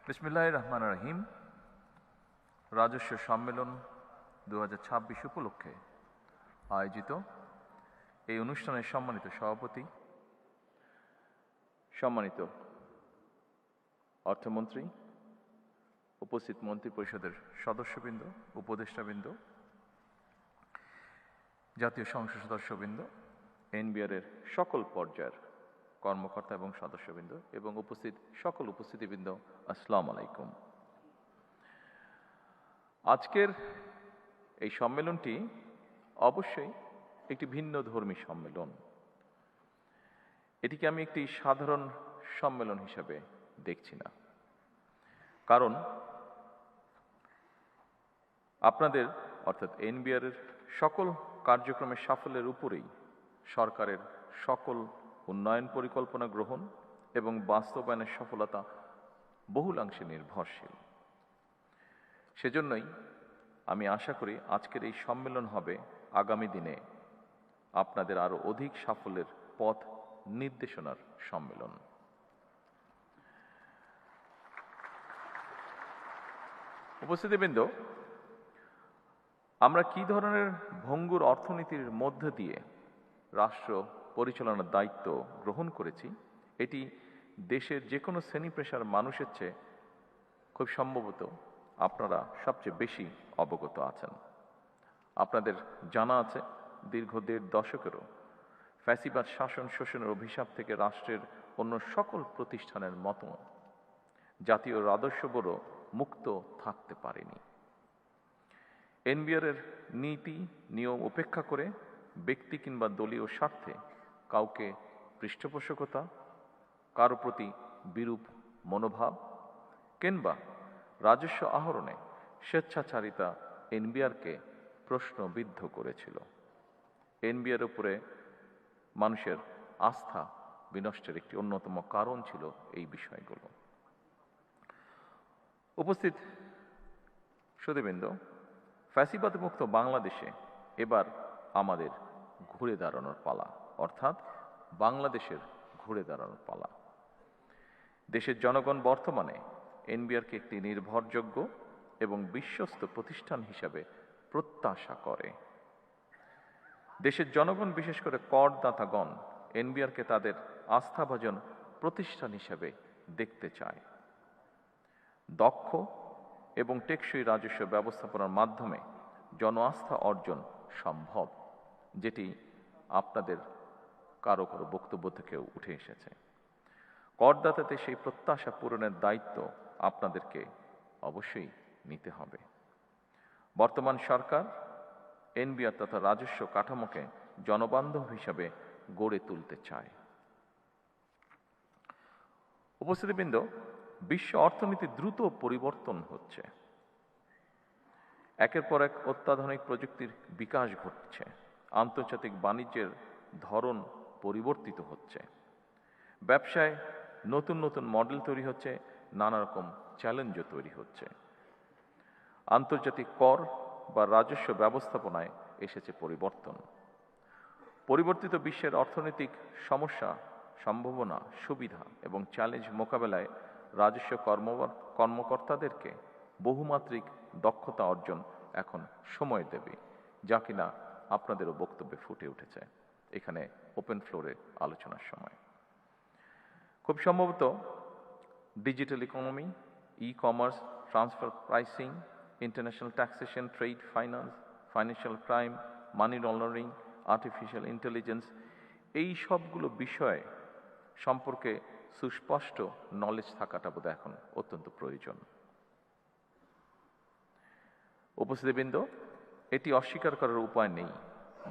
বিসমিল্লাহির রহমানির রহিম। রাজস্ব সম্মেলন 2026 উপলক্ষে আয়োজিত এই অনুষ্ঠানের সম্মানিত সভাপতি, সম্মানিত অর্থমন্ত্রী, উপস্থিত মন্ত্রী পরিষদের সদস্যবৃন্দ, উপদেষ্টাবৃন্দ, জাতীয় সংসদ সদস্যবৃন্দ, এনবিআর-এর সকল পর্যায়ের কর্মকর্তা এবং সদস্যবৃন্দ এবং সকল উপস্থিতিবৃন্দ, আসসালামু আলাইকুম। আজকের এই সম্মেলনটি অবশ্যই একটি ভিন্ন ধর্মী সম্মেলন। এটিকে আমি একটি সাধারণ সম্মেলন হিসাবে দেখছি না, কারণ আপনাদের অর্থাৎ এনবিআর-এর সকল কার্যক্রমের সাফল্যের উপরেই সরকারের সকল উন্নয়ন পরিকল্পনা গ্রহণ এবং বাস্তবায়নের সফলতা বহুলাংশে নির্ভরশীল। সেজন্যই আমি আশা করি আজকের এই সম্মেলন হবে আগামী দিনে আপনাদের আরো অধিক সাফল্যের পথ নির্দেশনার সম্মেলন। উপস্থিতিবৃন্দ, আমরা কি ধরনের ভঙ্গুর অর্থনীতির মধ্য দিয়ে রাষ্ট্র পরিচালনার দায়িত্ব গ্রহণ করেছি, এটি দেশের যে কোনো শ্রেণী পেশার মানুষের চেয়ে খুব সম্ভবত আপনারা সবচেয়ে বেশি অবগত আছেন। আপনাদের জানা আছে, দীর্ঘ 1.5 দশকেরও ফ্যাসিবাদ শাসন শোষণের অভিশাপ থেকে রাষ্ট্রের অন্য সকল প্রতিষ্ঠানের মতো জাতীয় রাজস্ব বোর্ড মুক্ত থাকতে পারেনি। এনবিআর-এর নীতি নিয়ম উপেক্ষা করে ব্যক্তি কিংবা দলীয় স্বার্থে কাউকে পৃষ্ঠপোষকতা, কারো প্রতি বিরূপ মনোভাব কিংবা রাজস্ব আহরণে স্বেচ্ছাচারিতা এনবিআর-কে প্রশ্নবিদ্ধ করেছিল। এনবিআর উপরে মানুষের আস্থা বিনষ্টের একটি অন্যতম কারণ ছিল এই বিষয়গুলো। উপস্থিত সুধীবৃন্দ, ফ্যাসিবাদ মুক্ত বাংলাদেশে এবার আমাদের ঘুরে দাঁড়ানোর পালা, অর্থাৎ বাংলাদেশের ঘুরে দাঁড়ানোর পালা। দেশের জনগণ বর্তমানে এনবিআর-কে একটি নির্ভরযোগ্য এবং বিশ্বস্ত প্রতিষ্ঠান হিসাবে প্রত্যাশা করে। দেশের জনগণ, বিশেষ করে করদাতাগণ, এনবিআর-কে তাদের আস্থাভাজন প্রতিষ্ঠান হিসাবে দেখতে চায়। দক্ষ এবং টেকসই রাজস্ব ব্যবস্থাপনার মাধ্যমে জন আস্থা অর্জন সম্ভব, যেটি আপনাদের কারো কারো বক্তব্য থেকেও উঠে এসেছে। করদাতাদের সেই প্রত্যাশা পূরণের দায়িত্ব আপনাদেরকে অবশ্যই নিতে হবে। বর্তমান সরকার এনবিআর তথা রাজস্ব কাঠামোকে জনবান্ধব হিসাবে গড়ে তুলতে চায়। উপস্থিতিবৃন্দ, বিশ্ব অর্থনীতি দ্রুত পরিবর্তন হচ্ছে। একের পর এক অত্যাধুনিক প্রযুক্তির বিকাশ ঘটছে। আন্তর্জাতিক বাণিজ্যের ধরন পরিবর্তিত হচ্ছে। ব্যবসায় নতুন নতুন মডেল তৈরি হচ্ছে, নানা রকম চ্যালেঞ্জও তৈরি হচ্ছে। আন্তর্জাতিক কর বা রাজস্ব ব্যবস্থাপনায় এসেছে পরিবর্তন। পরিবর্তিত বিশ্বের অর্থনৈতিক সমস্যা, সম্ভাবনা, সুবিধা এবং চ্যালেঞ্জ মোকাবেলায় রাজস্ব কর্মকর্তাদেরকে বহুমাত্রিক দক্ষতা অর্জন এখন সময় দেবে, যা কিনা আপনাদেরও বক্তব্যে ফুটে উঠেছে এখানে ওপেন ফ্লোরে আলোচনার সময়। খুব সম্ভবত digital economy, e-commerce, transfer pricing, international taxation, trade finance, financial crime, money laundering, artificial intelligence, এই সবগুলো বিষয় সম্পর্কে সুস্পষ্ট নলেজ থাকাটা বোধহয় এখন অত্যন্ত প্রয়োজন। উপস্থিতিবৃন্দ, এটি অস্বীকার করার উপায় নেই।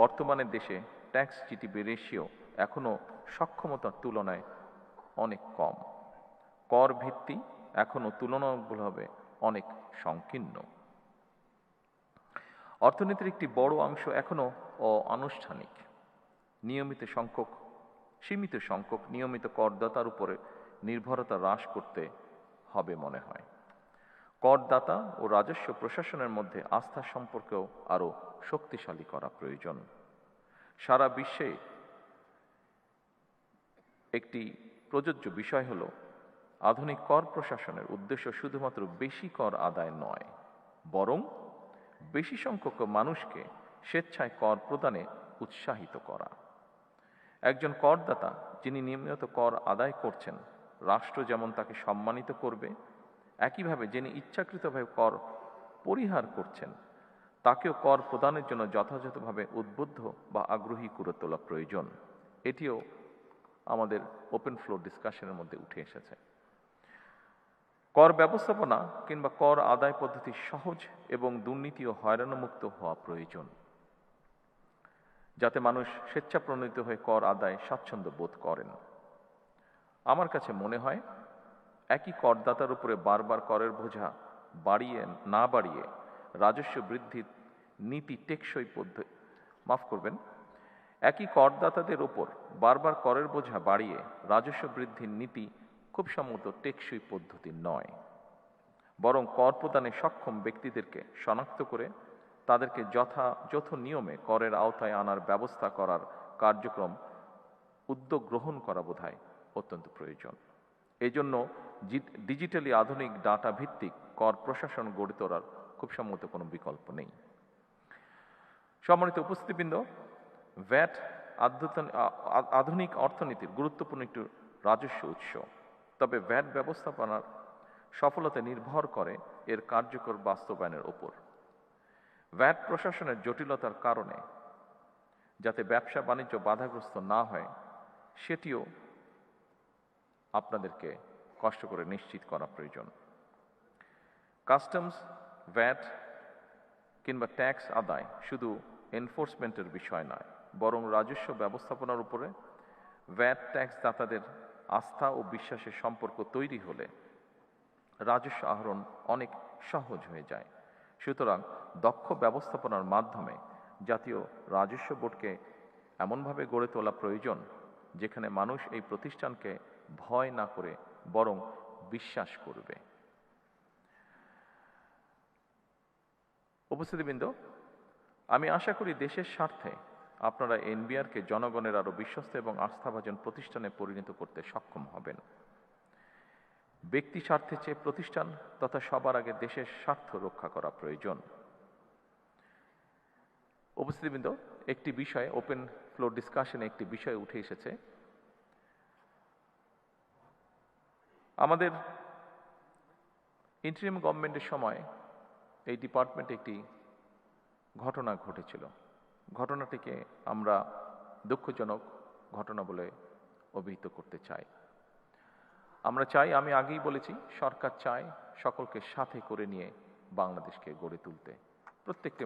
বর্তমানে দেশে ট্যাক্স জিডিপি রেশিও এখনো সক্ষমতার তুলনায় অনেক কম। কর ভিত্তি এখনো তুলনামূলকভাবে অনেক সংকীর্ণ। অর্থনীতির একটি বড় অংশ এখনো অনানুষ্ঠানিক। সীমিত সংখ্যক নিয়মিত করদাতার উপরে নির্ভরতা হ্রাস করতে হবে মনে হয়। করদাতা ও রাজস্ব প্রশাসনের মধ্যে আস্থার সম্পর্কেও আরো শক্তিশালী করা প্রয়োজন। সারা বিশ্বে একটি প্রযোজ্য বিষয় হল আধুনিক কর প্রশাসনের উদ্দেশ্য শুধুমাত্র বেশি কর আদায় নয়, বরং বেশি সংখ্যক মানুষকে স্বেচ্ছায় কর প্রদানে উৎসাহিত করা। একজন করদাতা যিনি নিয়মিত কর আদায় করছেন, রাষ্ট্র যেমন তাকে সম্মানিত করবে, একইভাবে যিনি ইচ্ছাকৃতভাবে কর পরিহার করছেন তাকেও কর প্রদানের জন্য যথাযথভাবে উদ্বুদ্ধ বা আগ্রহী করে তোলা প্রয়োজন। এটিও আমাদের ওপেন ফ্লোর ডিসকাশনের মধ্যে উঠে এসেছে। কর ব্যবস্থাপনা কিংবা কর আদায় পদ্ধতি সহজ এবং দুর্নীতি ও হয়রানিমুক্ত হওয়া প্রয়োজন, যাতে মানুষ স্বেচ্ছাপ্রণোদিত হয়ে কর আদায় স্বাচ্ছন্দ্য বোধ করেন। আমার কাছে মনে হয় একই করদাতার উপরে বারবার করের বোঝা না বাড়িয়ে রাজস্ব বৃদ্ধির নীতি টেকসই পদ্ধতি একই করদাতাদের ওপর বারবার করের বোঝা বাড়িয়ে রাজস্ব বৃদ্ধির নীতি খুব সম্ভবত টেকসই পদ্ধতি নয়, বরং কর প্রদানে সক্ষম ব্যক্তিদেরকে শনাক্ত করে তাদেরকে যথাযথ নিয়মে করের আওতায় আনার ব্যবস্থা করার কার্যক্রম উদ্যোগ গ্রহণ করা বোধহয় অত্যন্ত প্রয়োজন। এই জন্য ডিজিটালি আধুনিক ডাটা ভিত্তিক কর প্রশাসন গড়ে তোলার খুব সম্ভবত কোনো বিকল্প নেই। সম্মানিত উপস্থিতিবৃন্দ, ভ্যাট আধুনিক অর্থনীতির গুরুত্বপূর্ণ একটি রাজস্ব উৎস। তবে ভ্যাট ব্যবস্থাপনার সফলতা নির্ভর করে এর কার্যকর বাস্তবায়নের ওপর। ভ্যাট প্রশাসনের জটিলতার কারণে যাতে ব্যবসা বাণিজ্য বাধাগ্রস্ত না হয় সেটিও আপনাদেরকে কষ্ট করে নিশ্চিত করা প্রয়োজন। কাস্টমস, ভ্যাট কিংবা ট্যাক্স আদায় শুধু এনফোর্সমেন্টের বিষয় নয়, বরং রাজস্ব ব্যবস্থাপনার উপরে ভ্যাট ট্যাক্স দাতাদের আস্থা ও বিশ্বাসের সম্পর্ক তৈরি হলে রাজস্ব আহরণ অনেক সহজ হয়ে যায়। সুতরাং দক্ষ ব্যবস্থাপনার মাধ্যমে জাতীয় রাজস্ব বোর্ডকে এমনভাবে গড়ে তোলা প্রয়োজন যেখানে মানুষ এই প্রতিষ্ঠানকে ভয় না করে বরং বিশ্বাস করবে। উপস্থিতিবৃন্দ, আমি আশা করি দেশের স্বার্থে আপনারা এনবিআরকে জনগণের আরো বিশ্বস্ত এবং আস্থাভাজন প্রতিষ্ঠানে পরিণত করতে সক্ষম হবেন। ব্যক্তি স্বার্থের চেয়ে প্রতিষ্ঠান তথা সবার আগে দেশের স্বার্থ রক্ষা করা প্রয়োজন। উপস্থিতিবৃন্দ, একটি বিষয় ওপেন ফ্লোর ডিসকাশনে একটি বিষয় উঠে এসেছে। আমাদের ইন্টারিম গভর্নমেন্টের সময় এই ডিপার্টমেন্টে একটি ঘটনা ঘটেছিল। ঘটনাটিকে আমরা দুঃখজনক ঘটনা বলে অভিহিত করতে চাই। আমরা চাই, আমি আগেই বলেছি, সরকার চায় সকলকে সাথে করে নিয়ে বাংলাদেশকে গড়ে তুলতে, প্রত্যেকটি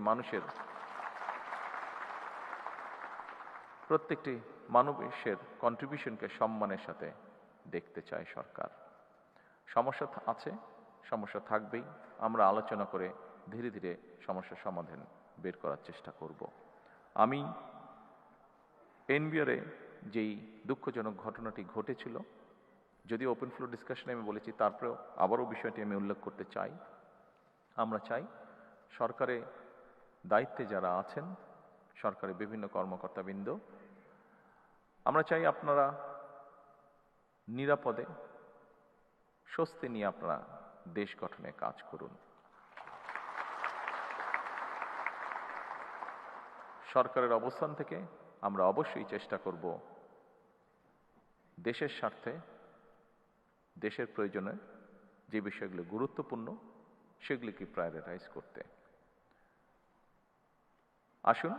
মানুষের কন্ট্রিবিউশনকে সম্মানের সাথে দেখতে চায় সরকার। সমস্যা আছে, সমস্যা থাকবেই। আমরা আলোচনা করে ধীরে ধীরে সমস্যার সমাধান বের করার চেষ্টা করব। আমি এনবিআরে যেই দুঃখজনক ঘটনাটি ঘটেছিল, যদিও ওপেন ফ্লোর ডিসকাশনে আমি বলেছি, তারপরেও আবারও বিষয়টি আমি উল্লেখ করতে চাই। আমরা চাই সরকারে দায়িত্বে যারা আছেন, সরকারের বিভিন্ন কর্মকর্তাবৃন্দ, আমরা চাই আপনারা নিরাপদে স্বস্তি নিয়ে আপনারা দেশ গঠনে কাজ করুন। সরকারের অবস্থান থেকে আমরা অবশ্যই চেষ্টা করব দেশের স্বার্থে, দেশের প্রয়োজনে যে বিষয়গুলো গুরুত্বপূর্ণ সেগুলিকে প্রায়োরিটাইজ করতে। আসুন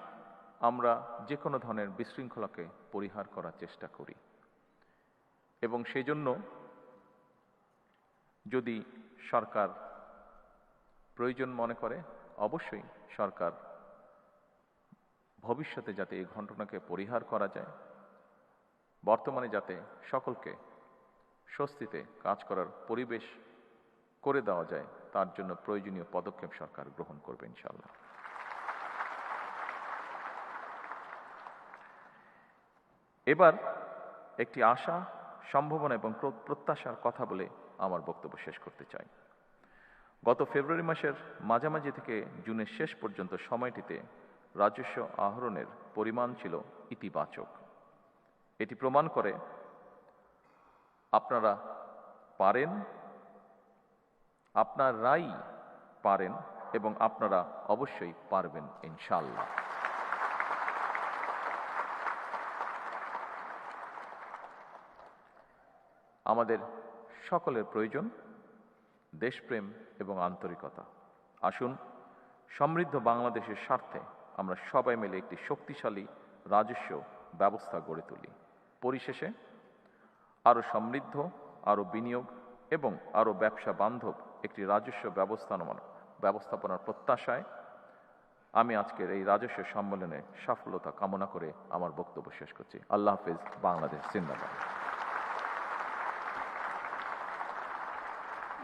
আমরা যে কোনো ধরনের বিশৃঙ্খলাকে পরিহার করার চেষ্টা করি এবং সেই জন্য যদি সরকার প্রয়োজন মনে করে, অবশ্যই সরকার ভবিষ্যতে যাতে এই ঘটনাকে পরিহার করা যায়, বর্তমানে যাতে সকলকে স্বস্তিতে কাজ করার পরিবেশ করে দেওয়া যায়, তার জন্য প্রয়োজনীয় পদক্ষেপ সরকার গ্রহণ করবে ইনশাআল্লাহ। এবার একটি আশা, সম্ভাবনা এবং প্রত্যাশার কথা বলে আমার বক্তব্য শেষ করতে চাই। গত ফেব্রুয়ারি মাসের মাঝামাঝি থেকে জুনের শেষ পর্যন্ত সময়টিতে রাজস্ব আহরণের পরিমাণ ছিল ইতিবাচক। এটি প্রমাণ করে আপনারা পারেন, আপনারাই পারেন এবং আপনারা অবশ্যই পারবেন ইনশাআল্লাহ। আমাদের সকলের প্রয়োজন দেশপ্রেম এবং আন্তরিকতা। আসুন সমৃদ্ধ বাংলাদেশের স্বার্থে আমরা সবাই মিলে একটি শক্তিশালী রাজস্ব ব্যবস্থা গড়ে তুলি। পরিশেষে আরও সমৃদ্ধ, আরও বিনিয়োগ এবং আরও ব্যবসা বান্ধব একটি রাজস্ব ব্যবস্থাপনার প্রত্যাশায় আমি আজকের এই রাজস্ব সম্মেলনে সফলতা কামনা করে আমার বক্তব্য শেষ করছি। আল্লাহ হাফেজ। বাংলাদেশ জিন্দাবাদ।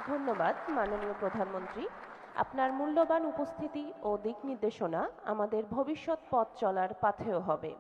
ধন্যবাদ মাননীয় প্রধানমন্ত্রী। আপনার মূল্যবান উপস্থিতি ও দিক নির্দেশনা আমাদের ভবিষ্যৎ পথ চলার পাথেয় হবে।